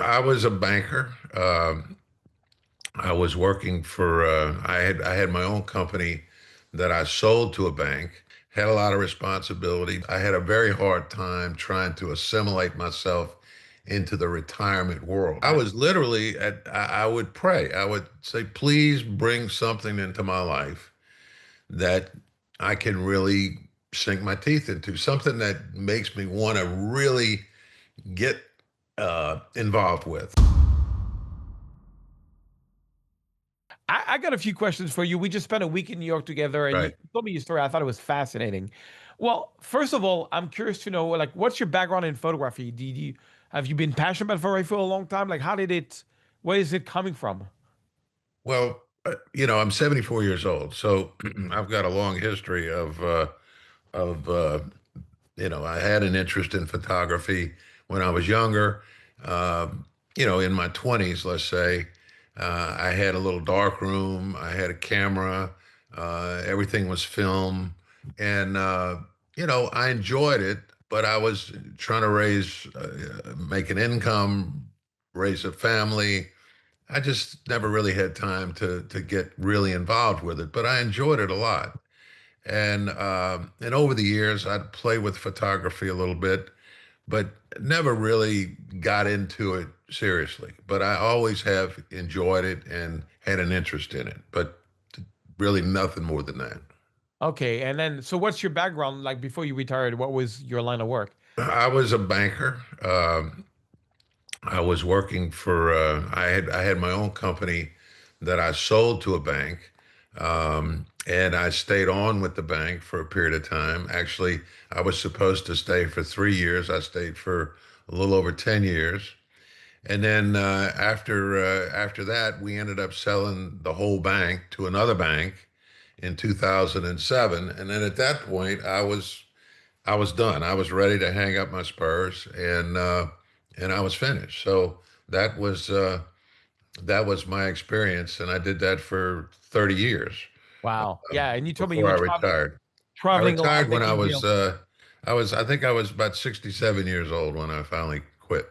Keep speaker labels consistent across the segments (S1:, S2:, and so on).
S1: I was a banker. I was working for I had my own company that I sold to a bank. Had a lot of responsibility. I had a very hard time trying to assimilate myself into the retirement world. I
S2: Right.
S1: was literally I would pray. I would say, please bring something into my life that I can really sink my teeth into, something that makes me want to really get involved with.
S2: I got a few questions for you. We just spent a week in New York together, and you
S1: Right.
S2: told me your story. I thought it was fascinating. Well, first of all, I'm curious to know, like, what's your background in photography? Have you been passionate about photography for a long time? Like, where is it coming from?
S1: Well, I'm 74 years old, so I've got a long history of I had an interest in photography when I was younger. Um, in my 20s, let's say, I had a little dark room. I had a camera. Everything was film, and I enjoyed it. But I was trying to make an income, raise a family. I just never really had time to get really involved with it, but I enjoyed it a lot. And over the years, I'd play with photography a little bit, but never really got into it seriously. But I always have enjoyed it and had an interest in it, but really nothing more than that.
S2: Okay, and then so what's your background like before you retired? What was your line of work?
S1: I was a banker. I was working for I had my own company that I sold to a bank, and I stayed on with the bank for a period of time. Actually, I was supposed to stay for 3 years. I stayed for a little over 10 years, and then after that, we ended up selling the whole bank to another bank in 2007. And then at that point, I was done. I was ready to hang up my spurs, and I was finished. So that was uh, that was my experience, and I did that for 30 years
S2: Wow. Yeah, and you told me you
S1: before
S2: were
S1: I retired. I
S2: traveling a lot,
S1: retired when I
S2: making
S1: was
S2: deals.
S1: I think I was about 67 years old when I finally quit.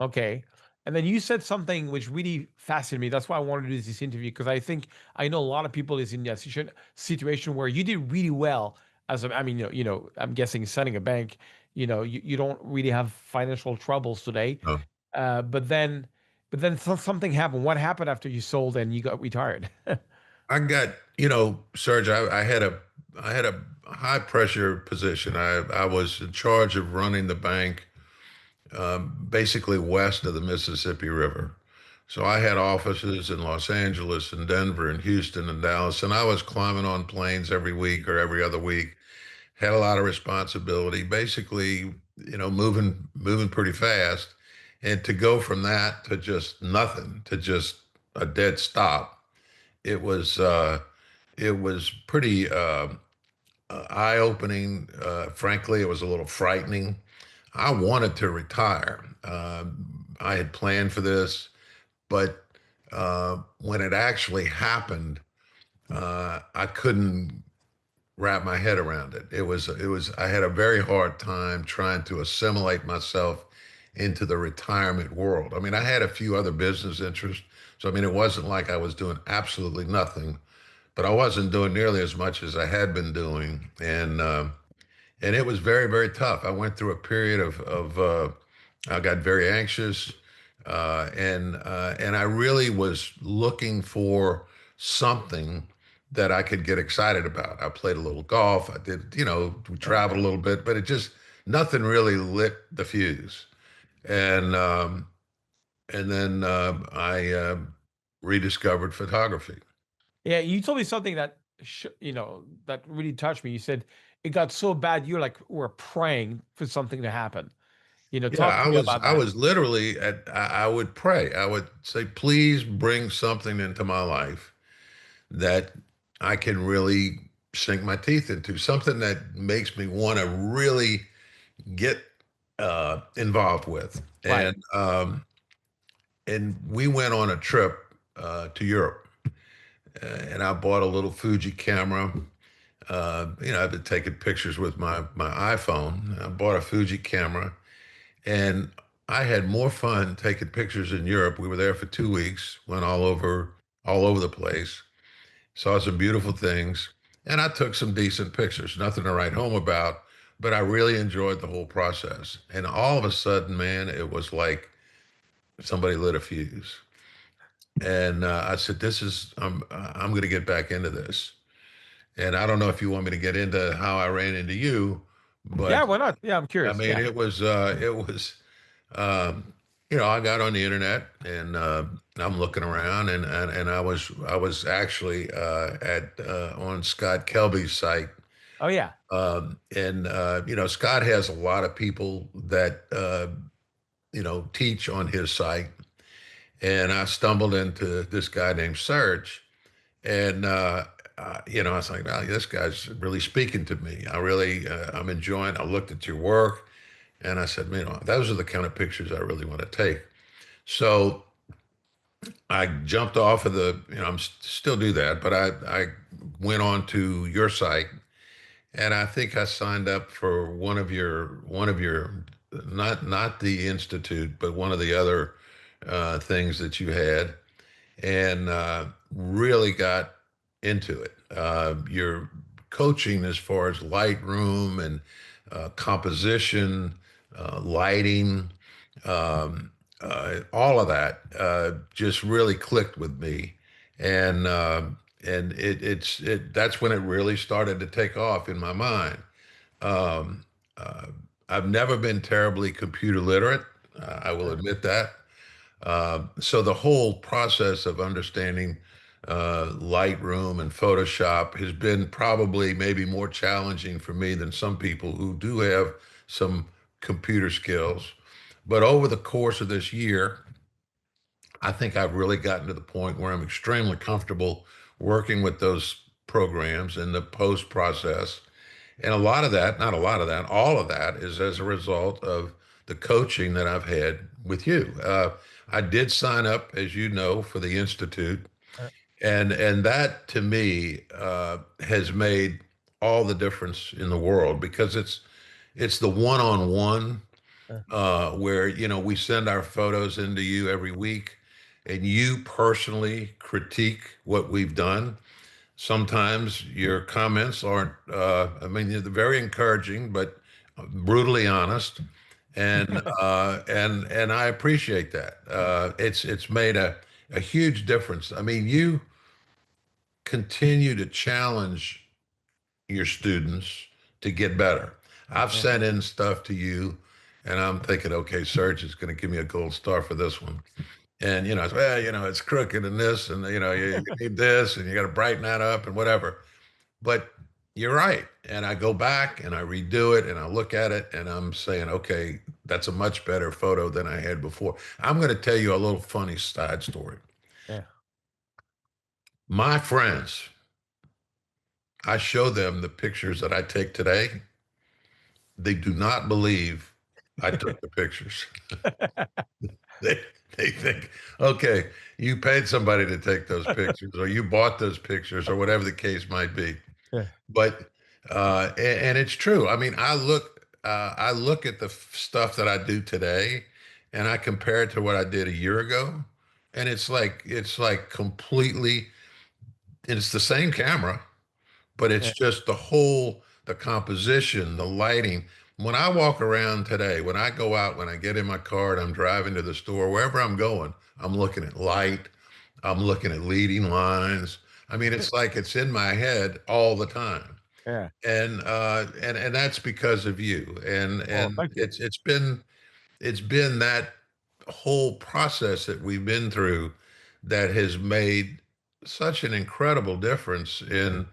S2: Okay. And then you said something which really fascinated me. That's why I wanted to do this interview because I know a lot of people is in that situation where you did really well I mean, I'm guessing selling a bank, you don't really have financial troubles today.
S1: No.
S2: But then something happened. What happened after you sold and you got retired?
S1: I got, Serge, I had a high pressure position. I was in charge of running the bank basically west of the Mississippi River. So I had offices in Los Angeles and Denver and Houston and Dallas, and I was climbing on planes every week or every other week. Had a lot of responsibility, basically, moving pretty fast. And to go from that to just nothing, to just a dead stop, it was uh, it was pretty eye-opening. Frankly, it was a little frightening. I wanted to retire. I had planned for this, but when it actually happened, I couldn't wrap my head around it. I had a very hard time trying to assimilate myself into the retirement world. I mean, I had a few other business interests, so I mean, it wasn't like I was doing absolutely nothing, but I wasn't doing nearly as much as I had been doing, and it was very, very tough. I went through a period of I got very anxious, and I really was looking for something that I could get excited about. I played a little golf. I did, we traveled a little bit, but it just nothing really lit the fuse. And then I rediscovered photography.
S2: Yeah, you told me something that really touched me. You said it got so bad you were praying for something to happen.
S1: Yeah,
S2: Talk to
S1: I
S2: me
S1: was
S2: about
S1: I
S2: that.
S1: was literally I would pray. I would say, please bring something into my life that I can really sink my teeth into, something that makes me want to really get involved with.
S2: Right.
S1: And we went on a trip to Europe, and I bought a little Fuji camera. I've been taking pictures with my iPhone. I bought a Fuji camera, and I had more fun taking pictures in Europe. We were there for 2 weeks, went all over the place, saw some beautiful things, and I took some decent pictures. Nothing to write home about, but I really enjoyed the whole process. And all of a sudden, man, it was like somebody lit a fuse. And I said, "This is I'm going to get back into this." And I don't know if you want me to get into how I ran into you, but
S2: Yeah, why not? Yeah, I'm
S1: I
S2: curious.
S1: mean,
S2: Yeah.
S1: it was, um, I got on the internet and I'm looking around and I was actually at on Scott Kelby's site.
S2: Oh yeah.
S1: And Scott has a lot of people that teach on his site, and I stumbled into this guy named Serge, and I was like, "Wow, this guy's really speaking to me. I'm enjoying." I looked at your work, and I said, those are the kind of pictures I really want to take." So I jumped off of still do that, but I went on to your site, and I think I signed up for one of your not the institute, but one of the other things that you had, and really got into it. Your coaching as far as Lightroom and composition, lighting, um, all of that just really clicked with me, and that's when it really started to take off in my mind. Um, uh, I've never been terribly computer literate. I will
S2: Uh,
S1: admit that. So the whole process of understanding Lightroom and Photoshop has been probably maybe more challenging for me than some people who do have some computer skills. But over the course of this year, I think I've really gotten to the point where I'm extremely comfortable working with those programs in the post process. And a lot of that, not a lot of that, all of that is as a result of the coaching that I've had with you. I did sign up, as you know, for the Institute,
S2: uh,
S1: and that to me has made all the difference in the world because it's the one-on-one
S2: uh,
S1: where we send our photos into you every week, and you personally critique what we've done. Sometimes your comments aren't, I mean, they're very encouraging, but brutally honest. And I appreciate that. It's made a huge difference. I mean, you continue to challenge your students to get better. I've
S2: yeah.
S1: sent in stuff to you, and I'm thinking, okay, Serge is going to give me a gold star for this one. And it's, well, it's crooked and this, and you need this, and you got to brighten that up and whatever. But you're right. And I go back and I redo it and I look at it and I'm saying, okay, that's a much better photo than I had before. I'm going to tell you a little funny side story.
S2: Yeah.
S1: My friends, I show them the pictures that I take today. They do not believe I took the pictures. They they think, okay, you paid somebody to take those pictures, or you bought those pictures, or whatever the case might be.
S2: Yeah.
S1: But and it's true. I mean, I look at the stuff that I do today, and I compare it to what I did a year ago, and it's like completely. It's the same camera, but it's
S2: Yeah.
S1: just the composition, the lighting. When I walk around today, when I go out, when I get in my car and I'm driving to the store, wherever I'm going, I'm looking at light, I'm looking at leading lines. I mean, it's like it's in my head all the time.
S2: Yeah.
S1: And that's because of you. And
S2: Oh,
S1: and
S2: thank you.
S1: it's been that whole process that we've been through that has made such an incredible difference in.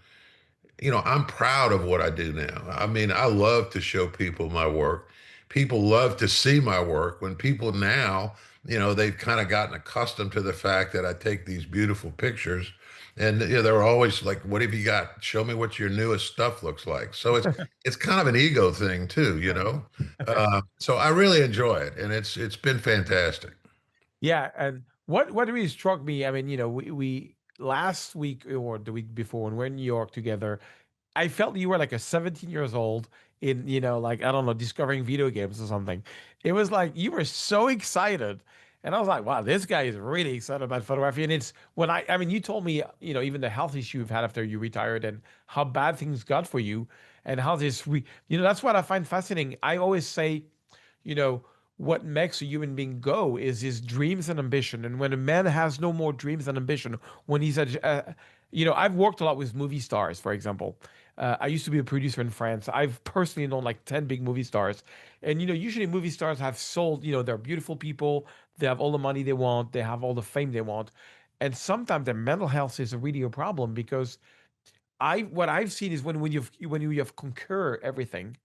S1: I'm proud of what I do now. I mean, I love to show people my work. People love to see my work. When people now, they've kind of gotten accustomed to the fact that I take these beautiful pictures, and they're always like, "What have you got? Show me what your newest stuff looks like." So it's kind of an ego thing too. So I really enjoy it, and it's been fantastic.
S2: Yeah, and what really struck me, I mean, we last week or the week before when we're in New York together, I felt you were like a 17 years old in, like, I don't know, discovering video games or something. It was like you were so excited. And I was like, wow, this guy is really excited about photography. And it's when I mean, you told me, even the health issue you've had after you retired and how bad things got for you and how that's what I find fascinating. I always say, you know, what makes a human being go is his dreams and ambition. And when a man has no more dreams and ambition, when he's I've worked a lot with movie stars, for example. I used to be a producer in France. I've personally known like 10 big movie stars. And, usually movie stars have sold, they're beautiful people. They have all the money they want. They have all the fame they want. And sometimes their mental health is really a problem because what I've seen is when you have conquer everything,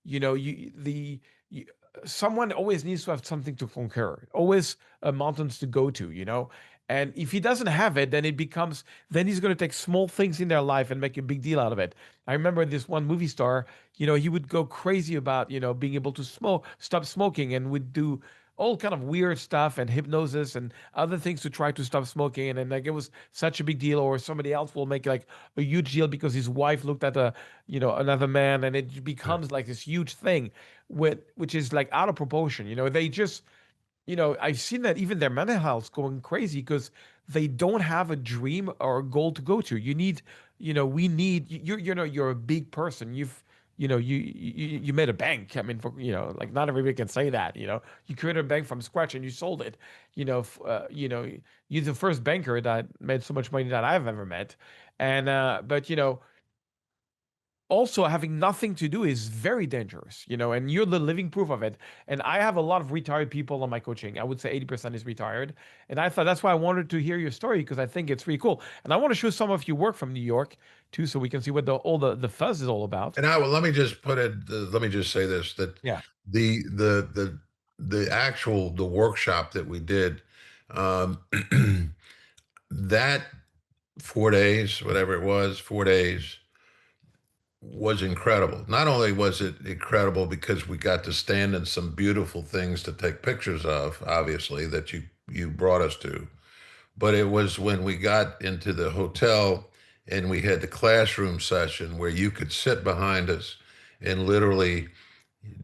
S2: you know, you the you, someone always needs to have something to conquer, always mountains to go to, And if he doesn't have it, then he's going to take small things in their life and make a big deal out of it. I remember this one movie star, he would go crazy about, being able to stop smoking, and would do all kind of weird stuff and hypnosis and other things to try to stop smoking. And then like it was such a big deal, or somebody else will make like a huge deal because his wife looked at another man, and it
S1: Right.
S2: becomes like this huge thing which is like out of proportion. They just, I've seen that even their mental health going crazy because they don't have a dream or a goal to go to. We need you're a big person. You made a bank. I mean, like not everybody can say that. You created a bank from scratch and you sold it. You're the first banker that made so much money that I've ever met. And but also having nothing to do is very dangerous, and you're the living proof of it. And I have a lot of retired people on my coaching. I would say 80% is retired. And I thought that's why I wanted to hear your story, because I think it's really cool. And I want to show some of your work from New York too, so we can see what the fuzz is all about.
S1: And I will let me just put it. Let me just say this: that
S2: Yeah.
S1: the workshop that we did, um, that 4 days, whatever it was, 4 days was incredible. Not only was it incredible because we got to stand in some beautiful things to take pictures of, obviously that you brought us to, but it was when we got into the hotel and we had the classroom session where you could sit behind us and literally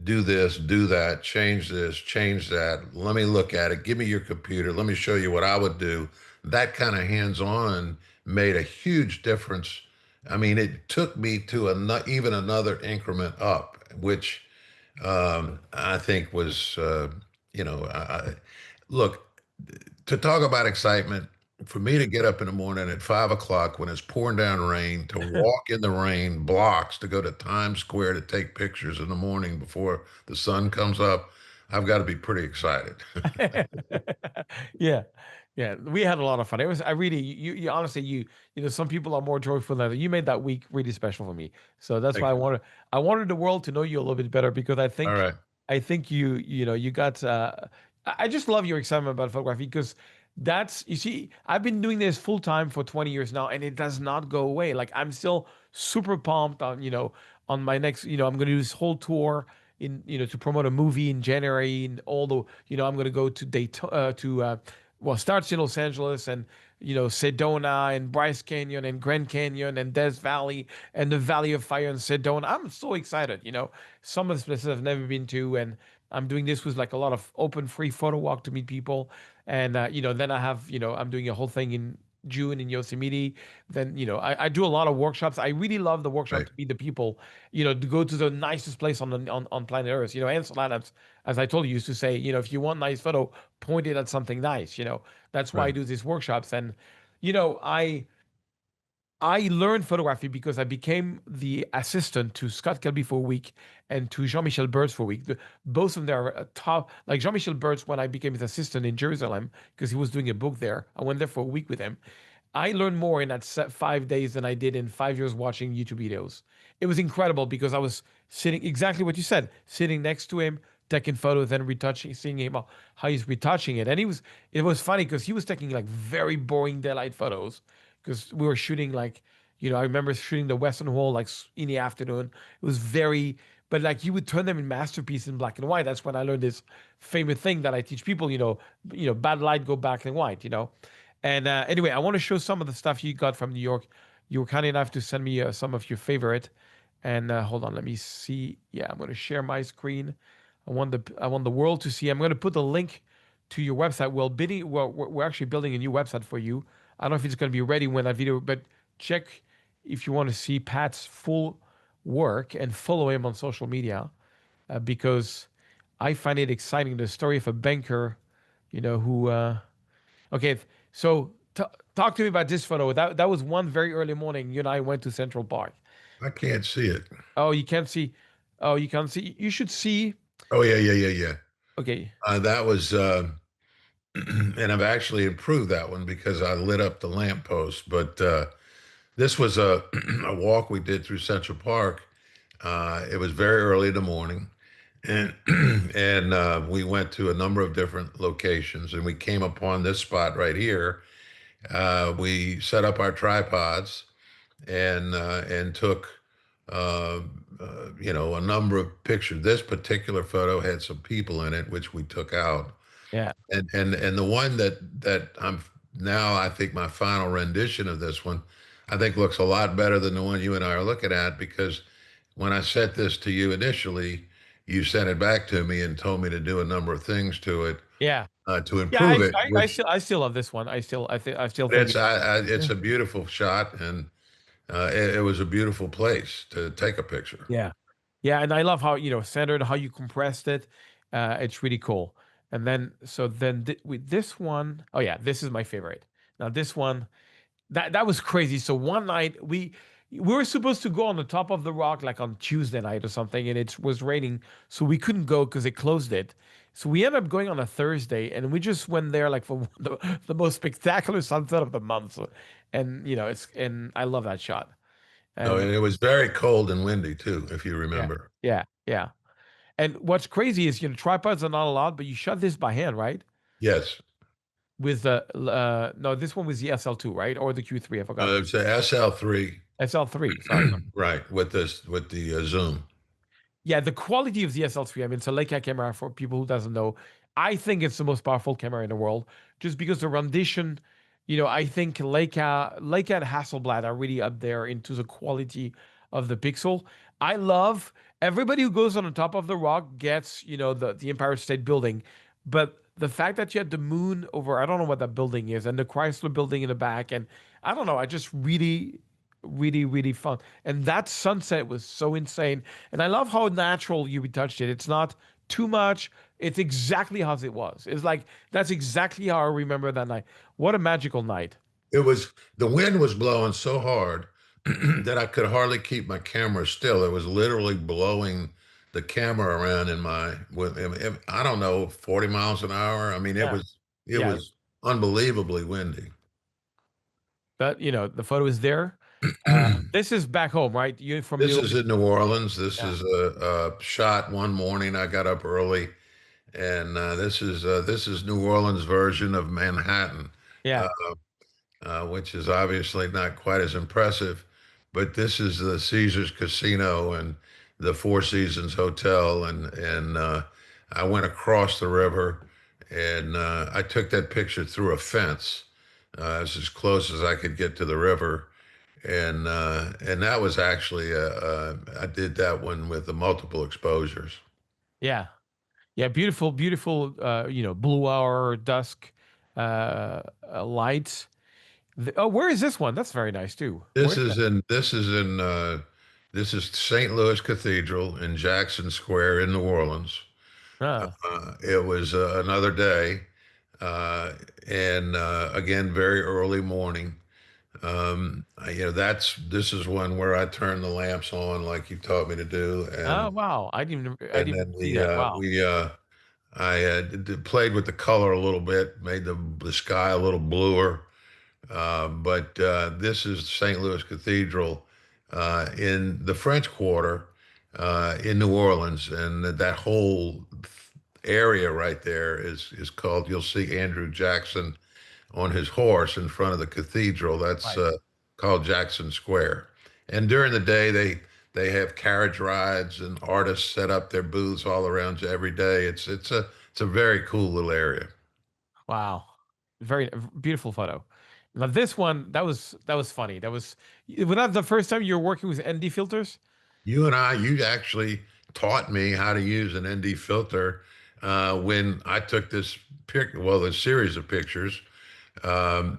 S1: do this, do that, change this, change that. Let me look at it. Give me your computer. Let me show you what I would do. That kind of hands on made a huge difference. I mean, it took me to even another increment up, which I think was, look, to talk about excitement, for me to get up in the morning at 5 o'clock when it's pouring down rain, to walk in the rain blocks to go to Times Square to take pictures in the morning before the sun comes up, I've got to be pretty excited.
S2: Yeah. Yeah. We had a lot of fun. It was, I really, you honestly, some people are more joyful than others. You made that week really special for me. So that's why
S1: Thank you.
S2: I wanted the world to know you a little bit better, because
S1: All right.
S2: I think you got, I just love your excitement about photography, because you see, I've been doing this full time for 20 years now, and it does not go away. Like, I'm still super pumped on my next, I'm going to do this whole tour to promote a movie in January, and all the, I'm going to go to starts in Los Angeles, and Sedona and Bryce Canyon and Grand Canyon and Death Valley and the Valley of Fire and Sedona. I'm so excited. Some of the places I've never been to, and I'm doing this with like a lot of open free photo walk to meet people. And then I have, I'm doing a whole thing in June in Yosemite. Then, I do a lot of workshops. I really love the workshop
S1: Right.
S2: to meet the people, to go to the nicest place on planet Earth. Ansel Adams, as I told you, used to say, if you want nice photo, point it at something nice. That's why I
S1: Right.
S2: do these workshops. And you know, I I learned photography because I became the assistant to Scott Kelby for a week and to Jean-Michel Bertz for a week. Both of them are top. Like Jean-Michel Bertz, when I became his assistant in Jerusalem, because he was doing a book there, I went there for a week with him. I learned more in that 5 days than I did in 5 years watching YouTube videos. It was incredible because I was sitting exactly what you said, sitting next to him, taking photos, then retouching, seeing him how he's retouching it. And it was funny because he was taking like very boring daylight photos, because we were shooting like, I remember shooting the Western Wall like in the afternoon. It was very, but like you would turn them in masterpiece in black and white. That's when I learned this famous thing that I teach people. Bad light go black and white. And anyway, I want to show some of the stuff you got from New York. You were kind enough to send me some of your favorite, And hold on, let me see. Yeah, I'm going to share my screen. I want the world to see. I'm going to put the link to your website. We're actually building a new website for you. I don't know if it's going to be ready when that video, but check if you want to see Pat's full work and follow him on social media, because I find it exciting. The story of a banker, who. Okay, so talk to me about this photo. That was one very early morning. You and I went to Central Park.
S1: I can't see it.
S2: Oh, you can't see. Oh, you can't see. You should see.
S1: Oh yeah, yeah, yeah, yeah.
S2: Okay.
S1: That was, and I've actually improved that one because I lit up the lamppost. But this was a a walk we did through Central Park. It was very early in the morning, and and we went to a number of different locations, and we came upon this spot right here. We set up our tripods and took uh, a number of pictures. This particular photo had some people in it, which we took out,
S2: Yeah.
S1: and the one that I'm now, I think my final rendition of this one, I think looks a lot better than the one you and I are looking at, because when I sent this to you initially, you sent it back to me and told me to do a number of things to it
S2: Yeah.
S1: to
S2: Yeah.
S1: improve
S2: I,
S1: it,
S2: I I
S1: which
S2: still I still love this one. I still think
S1: it's it's
S2: yeah.
S1: a beautiful shot, and it was a beautiful place to take a picture.
S2: Yeah. Yeah, and I love how, centered, how you compressed it. It's really cool. And then so then with this one, oh yeah, this is my favorite. Now this one, that was crazy. So one night we were supposed to go on the top of the rock like on Tuesday night or something, and it was raining, so we couldn't go because they closed it. So we ended up going on a Thursday, and we just went there like for the most spectacular sunset of the month. And I love that shot.
S1: No,
S2: And
S1: and it was very cold and windy too, if you
S2: yeah,
S1: remember.
S2: yeah, yeah. And what's crazy is, tripods are not allowed, but you shot this by hand, right?
S1: Yes,
S2: With no, this one was the SL2, right? Or the Q3, I forgot.
S1: it's a SL3,
S2: SL3, sorry.
S1: right? With the zoom.
S2: Yeah, the quality of the SL3, I mean, it's a Leica camera for people who doesn't know. I think it's the most powerful camera in the world, just because the rendition, I think Leica and Hasselblad are really up there into the quality of the pixel. I love everybody who goes on the top of the rock gets, the Empire State Building, but the fact that you had the moon over, I don't know what that building is, and the Chrysler Building in the back, and I don't know, I just really, really, really fun. And that sunset was so insane. And I love how natural you retouched it. It's not too much. It's exactly as it was. It's like that's exactly how I remember that night. What a magical night.
S1: It was The wind was blowing so hard that I could hardly keep my camera still. It was literally blowing the camera around I don't know, 40 miles an hour. I mean,
S2: Yeah.
S1: it
S2: Yeah.
S1: was unbelievably windy.
S2: But the photo is there. This is back home, right? You from
S1: This
S2: New
S1: is in New Orleans. This
S2: Yeah.
S1: is a shot one morning. I got up early, and this is New Orleans' version of Manhattan, uh,
S2: Yeah.
S1: which is obviously not quite as impressive. But this is the Caesars Casino and the Four Seasons Hotel, and I went across the river, and I took that picture through a fence. It's as close as I could get to the river, and that was actually I did that one with the multiple exposures.
S2: Yeah. Yeah. Beautiful, beautiful, blue hour, dusk, lights. Oh, where is this one? That's very nice too.
S1: This
S2: Where's
S1: is
S2: that?
S1: in this is in this is St. Louis Cathedral in Jackson Square in New Orleans.
S2: Ah.
S1: It was another day, uh, and again, very early morning. This is one where I turned the lamps on like you taught me to do,
S2: Oh, wow. I
S1: and
S2: didn't
S1: then
S2: even see that. Wow.
S1: I played with the color a little bit, made the sky a little bluer. But this is St. Louis Cathedral in the French Quarter in New Orleans, and that whole area right there is called. You'll see Andrew Jackson on his horse in front of the cathedral. That's
S2: Right.
S1: called Jackson Square. And during the day, they have carriage rides and artists set up their booths all around you every day. It's a very cool little area.
S2: Wow. Very beautiful photo. Now this one, that was funny. Was that the first time you were working with ND filters?
S1: You actually taught me how to use an ND filter when I took this well, the series of pictures. Um,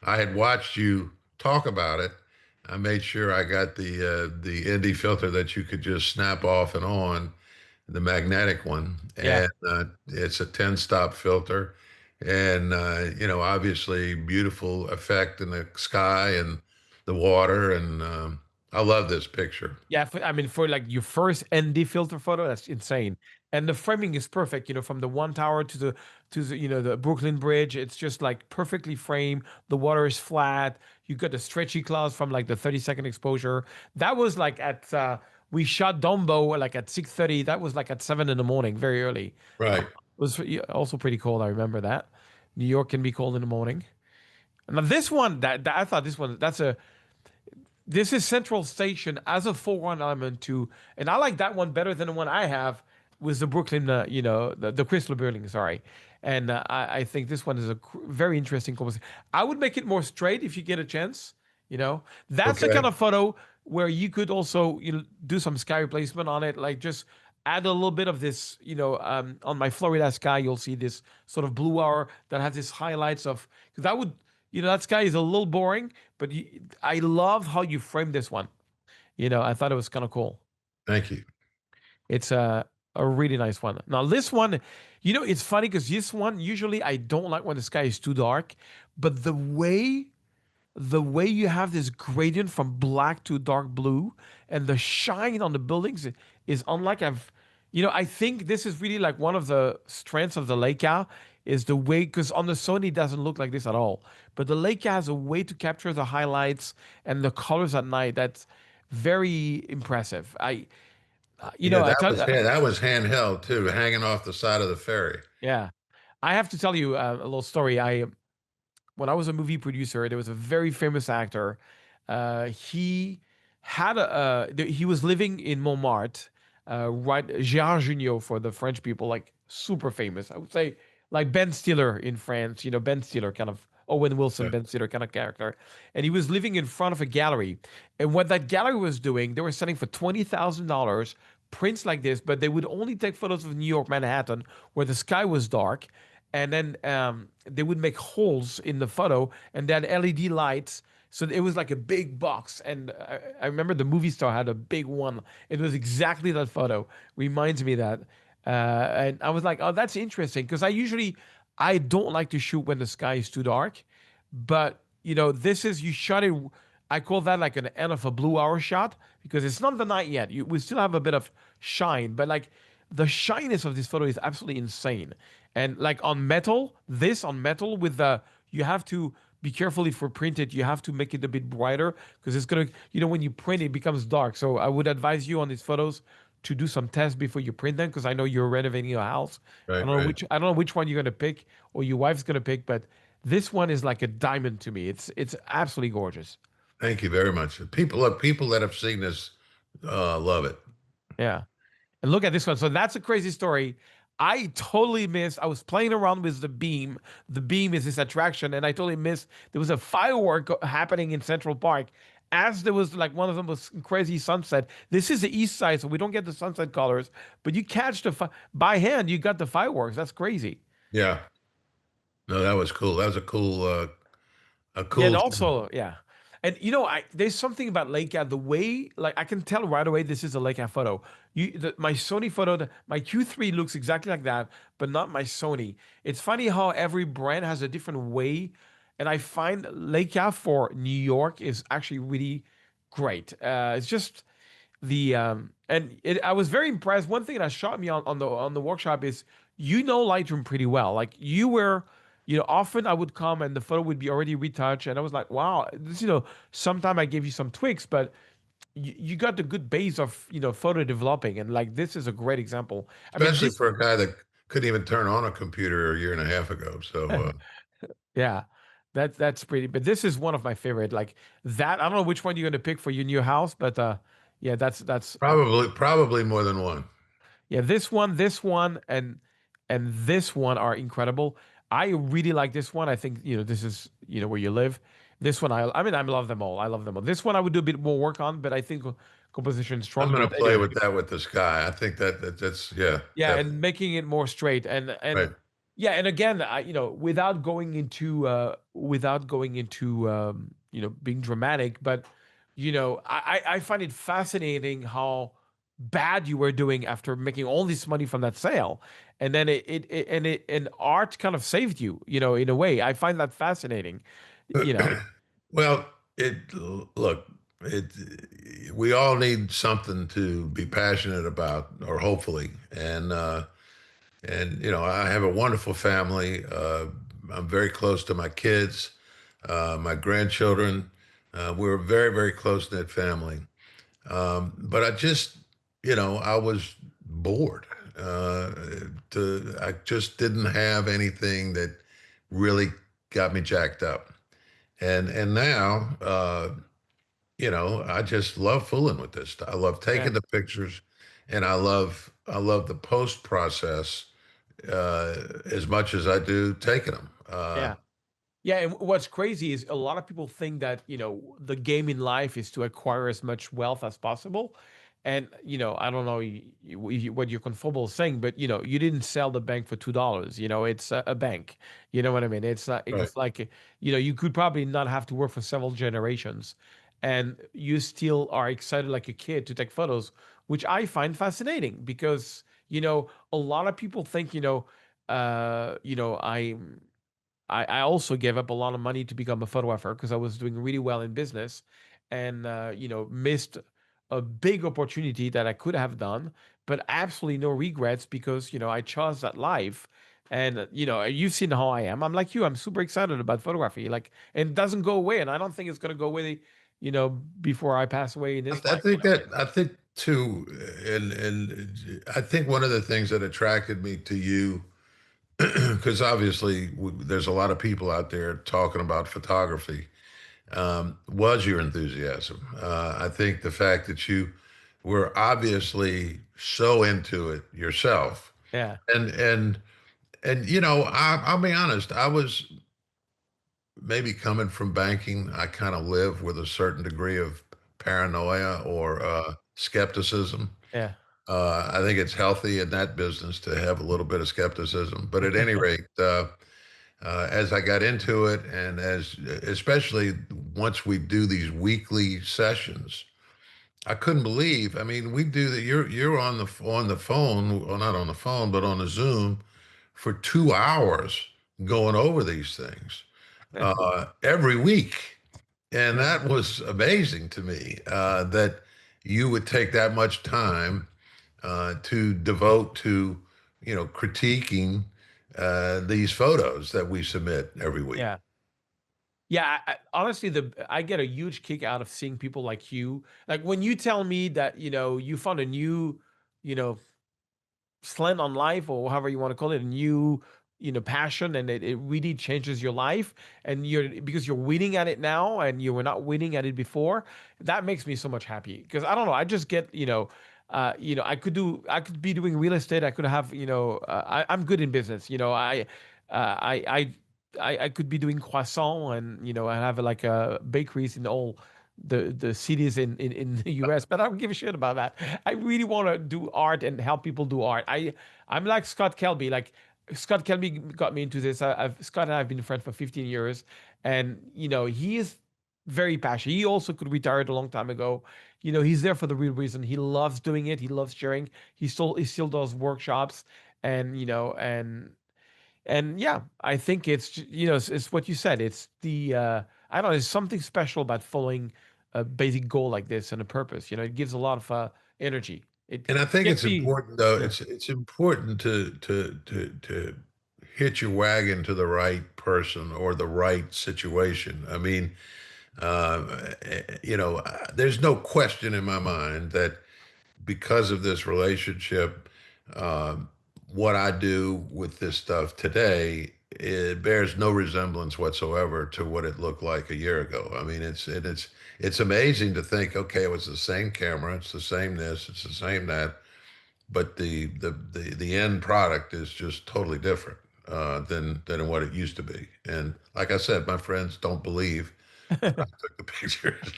S1: I had watched you talk about it. I made sure I got the ND filter that you could just snap off and on, the magnetic one,
S2: Yeah.
S1: and it's a 10 stop filter, and obviously beautiful effect in the sky and the water, and I love this picture.
S2: Yeah, I mean, for like your first ND filter photo, that's insane. And the framing is perfect, from the one tower to the Brooklyn Bridge. It's just like perfectly framed. The water is flat. You got the stretchy clouds from like the 30-second exposure. That was like at we shot Dumbo like at 6:30. That was like at 7 in the morning, very early.
S1: Right.
S2: It was also pretty cold. I remember that. New York can be cold in the morning. Now this one, that I thought this is Central Station as a foreground element too, and I like that one better than the one I have with the Brooklyn, the Chrysler Building. Sorry, and I think this one is a very interesting composition. I would make it more straight if you get a chance. That's the kind
S1: Okay.
S2: of photo where you could also do some sky replacement on it, like just add a little bit of this. On my Florida sky, you'll see this sort of blue hour that has this highlights of because that would that sky is a little boring, but I love how you framed this one. I thought it was kind of cool.
S1: Thank you.
S2: It's a really nice one. Now, this one, it's funny because this one, usually I don't like when the sky is too dark, but the way you have this gradient from black to dark blue and the shine on the buildings is unlike I think this is really like one of the strengths of the Leica is the way, because on the Sony it doesn't look like this at all, but the Leica has a way to capture the highlights and the colors at night that's very impressive.
S1: Yeah,
S2: I tell you,
S1: that was handheld too, hanging off the side of the ferry.
S2: yeah, I have to tell you a little story. When I was a movie producer, there was a very famous actor. He had he was living in Montmartre, right? Gérard Jugnot for the French people, like super famous. I would say like Ben Stiller in France. Ben Stiller kind of Owen Wilson,
S1: Yeah.
S2: Ben Stiller kind of character. And he was living in front of a gallery. And what that gallery was doing, they were selling for $20,000 prints like this, but they would only take photos of New York, Manhattan, where the sky was dark and then they would make holes in the photo and then LED lights. So it was like a big box. And I remember the movie star had a big one. It was exactly that photo. Reminds me of that. And I was like, oh, that's interesting. Because I don't like to shoot when the sky is too dark. But, this is, you shot it. I call that like an end of a blue hour shot because it's not the night yet. We still have a bit of shine, but like the shyness of this photo is absolutely insane. And like on metal with you have to be careful if we print it. You have to make it a bit brighter because it's gonna, when you print it, it becomes dark. So I would advise you on these photos to do some tests before you print them because I know you're renovating your house.
S1: Right, right.
S2: I don't know which one you're gonna pick or your wife's gonna pick, but this one is like a diamond to me. It's absolutely gorgeous.
S1: Thank you very much. People that have seen this love it.
S2: Yeah. And look at this one. So that's a crazy story. I totally missed. I was playing around with the beam. The beam is this attraction, and I totally missed. There was a firework happening in Central Park. As there was like one of them was crazy sunset. This is the east side, so we don't get the sunset colors, but you catch by hand. You got the fireworks. That's crazy.
S1: Yeah. No, that was cool. That was a
S2: Yeah, and
S1: cool thing.
S2: also, yeah. And there's something about Leica, the way like I can tell right away this is a Leica photo. My Sony photo, my Q3 looks exactly like that, but not my Sony. It's funny how every brand has a different way, and I find Leica for New York is actually really great. It's just I was very impressed. One thing that shot me on the workshop is Lightroom pretty well. Like you were, often I would come and the photo would be already retouched, and I was like, wow, this, sometime I gave you some tweaks, but you got the good base of photo developing, and like this is a great example. I mean,
S1: Especially
S2: this,
S1: for a guy that couldn't even turn on a computer a year and a half ago. So
S2: yeah, that's pretty. But this is one of my favorite. Like that, I don't know which one you're gonna pick for your new house, but yeah, that's
S1: probably more than one.
S2: yeah, this one, and this one are incredible. I really like this one. I think this is where you live. This one, I mean, I love them all. I love them all. This one I would do a bit more work on, but I think composition is
S1: I'm
S2: strong.
S1: going
S2: But
S1: to play
S2: anyway,
S1: with that with the sky. I think that's yeah,
S2: yeah, and
S1: definitely
S2: making it more straight and
S1: right.
S2: yeah, and again, without going into being dramatic, but I find it fascinating how bad you were doing after making all this money from that sale, and then and art kind of saved you, in a way. I find that fascinating, you know.
S1: Well, it look, it we all need something to be passionate about, or hopefully, and I have a wonderful family. I'm very close to my kids, my grandchildren. We're a very, very close knit family. But I just, I was bored. Uh, I just didn't have anything that really got me jacked up. And now, I just love fooling with this stuff. I love
S2: Yeah,
S1: taking the pictures, and I love the post process as much as I do taking them.
S2: yeah. Yeah, and what's crazy is a lot of people think that, the game in life is to acquire as much wealth as possible. And, I don't know what you're comfortable saying, but, you didn't sell the bank for $2. It's a bank. You know what I mean? It's not,
S1: Right.
S2: it's like, you could probably not have to work for several generations and you still are excited like a kid to take photos, which I find fascinating because, a lot of people think, I also gave up a lot of money to become a photographer because I was doing really well in business and, missed a big opportunity that I could have done, but absolutely no regrets because, I chose that life. And, you've seen how I am. I'm like you, I'm super excited about photography. Like, and it doesn't go away. And I don't think it's going to go away, before I pass away in this
S1: I
S2: life.
S1: think that I think too, and I think one of the things that attracted me to you, because obviously there's a lot of people out there talking about photography, was your enthusiasm. I think the fact that you were obviously so into it yourself,
S2: Yeah.
S1: and I'll be honest, I was maybe coming from banking, I kind of live with a certain degree of paranoia or skepticism.
S2: Yeah.
S1: I think it's healthy in that business to have a little bit of skepticism. But at any rate, as I got into it, and especially once we do these weekly sessions, I couldn't believe. I mean, we do that. You're on the phone, well, not on the phone, but on a Zoom for 2 hours going over these things every week. And
S2: Yeah.
S1: that was amazing to me that you would take that much time to devote to, critiquing these photos that we submit every week.
S2: Yeah. Yeah, honestly, I get a huge kick out of seeing people like you. Like when you tell me that you found a new, you know, slant on life or however you want to call it, a new passion, and it really changes your life, and you're because you're winning at it now and you were not winning at it before. That makes me so much happy because I don't know, I just get I could be doing real estate. I could have I'm good in business. I could be doing croissant and I have like a bakeries in all the cities in the US, but I don't give a shit about that. I really want to do art and help people do art. I'm like Scott Kelby. Like Scott Kelby got me into this. Scott and I have been friends for 15 years, and he is very passionate. He also could retired a long time ago. He's there for the real reason. He loves doing it. He loves sharing. He still does workshops, and yeah, I think it's what you said. It's the I don't know. There's something special about following a basic goal like this and a purpose. It gives a lot of energy. It
S1: And I think
S2: gets
S1: it's
S2: me.
S1: important, though.
S2: Yeah,
S1: It's important to hitch your wagon to the right person or the right situation. I mean, there's no question in my mind that because of this relationship, um, what I do with this stuff today, it bears no resemblance whatsoever to what it looked like a year ago. I mean, it's amazing to think, okay, it was the same camera, it's the same this, it's the same that, but the end product is just totally different than what it used to be. And like I said, my friends don't believe. Took the pictures.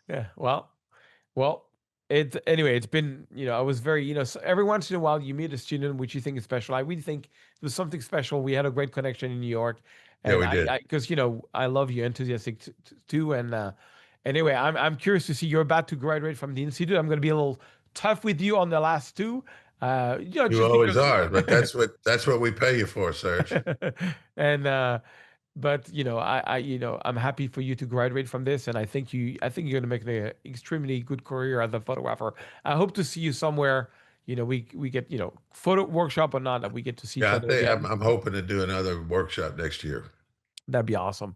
S2: Yeah. Well, it anyway. It's been I was very every once in a while you meet a student which you think is special. I really think it was something special. We had a great connection in New York,
S1: Yeah,
S2: and
S1: we did.
S2: I because I love you enthusiastic too. And anyway, I'm curious to see you're about to graduate from the institute. I'm going to be a little tough with you on the last two,
S1: You
S2: just
S1: always
S2: because.
S1: are, but that's what we pay you for, Serge.
S2: And but I'm happy for you to graduate from this, and I think you're going to make an extremely good career as a photographer. I hope to see you somewhere. We get photo workshop or not, that we get to see each
S1: Yeah, I
S2: other
S1: think I'm,
S2: again.
S1: I'm hoping to do another workshop next year.
S2: That'd be awesome.